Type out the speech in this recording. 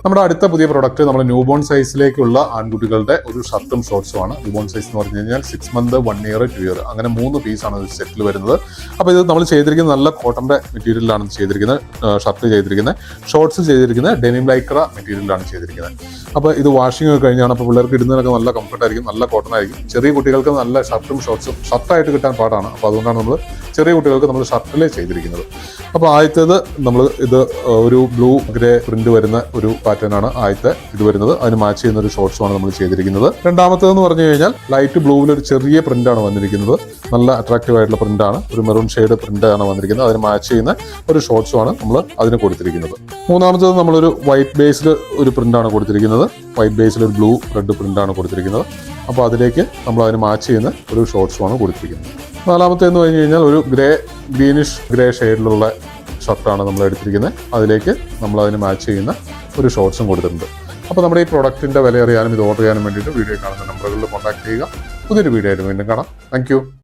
നമ്മുടെ അടുത്ത പുതിയ പ്രൊഡക്റ്റ് നമ്മൾ ന്യൂ ബോൺ സൈസിലേക്കുള്ള ആൺകുട്ടികളുടെ ഒരു ഷർട്ടും ഷോർട്സും ആണ്. ന്യൂ ബോൺ സൈസ് എന്ന് പറഞ്ഞു കഴിഞ്ഞാൽ 6 months, 1 year, 2 year അങ്ങനെ 3 പീസാണ് ഒരു സെറ്റിൽ വരുന്നത്. അപ്പോൾ ഇത് നമ്മൾ ചെയ്തിരിക്കുന്നത് നല്ല കോട്ടന്റെ മെറ്റീരിയലാണ് ചെയ്തിരിക്കുന്നത്. ഷർട്ട് ചെയ്തിരിക്കുന്നത്, ഷോർട്സ് ചെയ്തിരിക്കുന്നത് ഡെനിം ലൈക്ര മെറ്റീരിയലാണ് ചെയ്തിരിക്കുന്നത്. അപ്പോൾ ഇത് വാഷിംഗ് ഒക്കെ കഴിഞ്ഞാണ്. അപ്പോൾ പിള്ളേർക്ക് ഇടുന്നതിനൊക്കെ നല്ല കംഫർട്ട് ആയിരിക്കും, നല്ല കോട്ടൺ ആയിരിക്കും. ചെറിയ കുട്ടികൾക്ക് നല്ല ഷർട്ടും ഷോർട്സും ഷർട്ടായിട്ട് കിട്ടാൻ പാടാണ്. അപ്പോൾ അതുകൊണ്ടാണ് നമ്മൾ ചെറിയ കുട്ടികൾക്ക് നമ്മൾ ഷർട്ടിലേ ചെയ്തിരിക്കുന്നത്. അപ്പോൾ ആദ്യത്തേത് നമ്മൾ ഇത് ഒരു ബ്ലൂ ഗ്രേ പ്രിന്റ് വരുന്ന ഒരു പാറ്റേൺ ആണ് ആദ്യത്തെ ഇത് വരുന്നത്. അതിന് മാച്ച് ചെയ്യുന്ന ഒരു ഷോർട്സുമാണ് നമ്മൾ ചെയ്തിരിക്കുന്നത്. രണ്ടാമത്തേതെന്ന് പറഞ്ഞു കഴിഞ്ഞാൽ ലൈറ്റ് ബ്ലൂവിൽ ഒരു ചെറിയ പ്രിന്റ് ആണ് വന്നിരിക്കുന്നത്. നല്ല അട്രാക്റ്റീവ് ആയിട്ടുള്ള പ്രിന്റ് ആണ്, ഒരു മെറൂൺ ഷെയ്ഡ് പ്രിന്റ് ആണ് വന്നിരിക്കുന്നത്. അതിന് മാച്ച് ചെയ്യുന്ന ഒരു ഷോർട്സുമാണ് നമ്മൾ അതിന് കൊടുത്തിരിക്കുന്നത്. മൂന്നാമത്തേത് നമ്മളൊരു വൈറ്റ് ബേസിൽ ഒരു പ്രിന്റ് ആണ് കൊടുത്തിരിക്കുന്നത്. വൈറ്റ് ബേസിൽ ഒരു ബ്ലൂ റെഡ് പ്രിന്റ് ആണ് കൊടുത്തിരിക്കുന്നത്. അപ്പോൾ അതിലേക്ക് നമ്മൾ അതിന് മാച്ച് ചെയ്യുന്ന ഒരു ഷോർട്സുമാണ് കൊടുത്തിരിക്കുന്നത്. നാലാമത്തേന്ന് പറഞ്ഞു കഴിഞ്ഞാൽ ഒരു ഗ്രീനിഷ് ഗ്രേ ഷെയ്ഡിലുള്ള ഷർട്ടാണ് നമ്മൾ എടുത്തിരിക്കുന്നത്. അതിലേക്ക് നമ്മൾ അതിന് മാച്ച് ചെയ്യുന്ന ഒരു ഷോർട്സും കൊടുത്തിട്ടുണ്ട്. അപ്പോൾ നമ്മുടെ ഈ പ്രോഡക്റ്റിൻ്റെ വില അറിയാനും ഇത് ഓർഡർ ചെയ്യാനും വേണ്ടിയിട്ട് വീഡിയോ കാണുന്ന നമ്പറുകളിൽ കോൺടാക്ട് ചെയ്യുക. പുതിയൊരു വീഡിയോ ആയിട്ട് വീണ്ടും കാണാം. താങ്ക്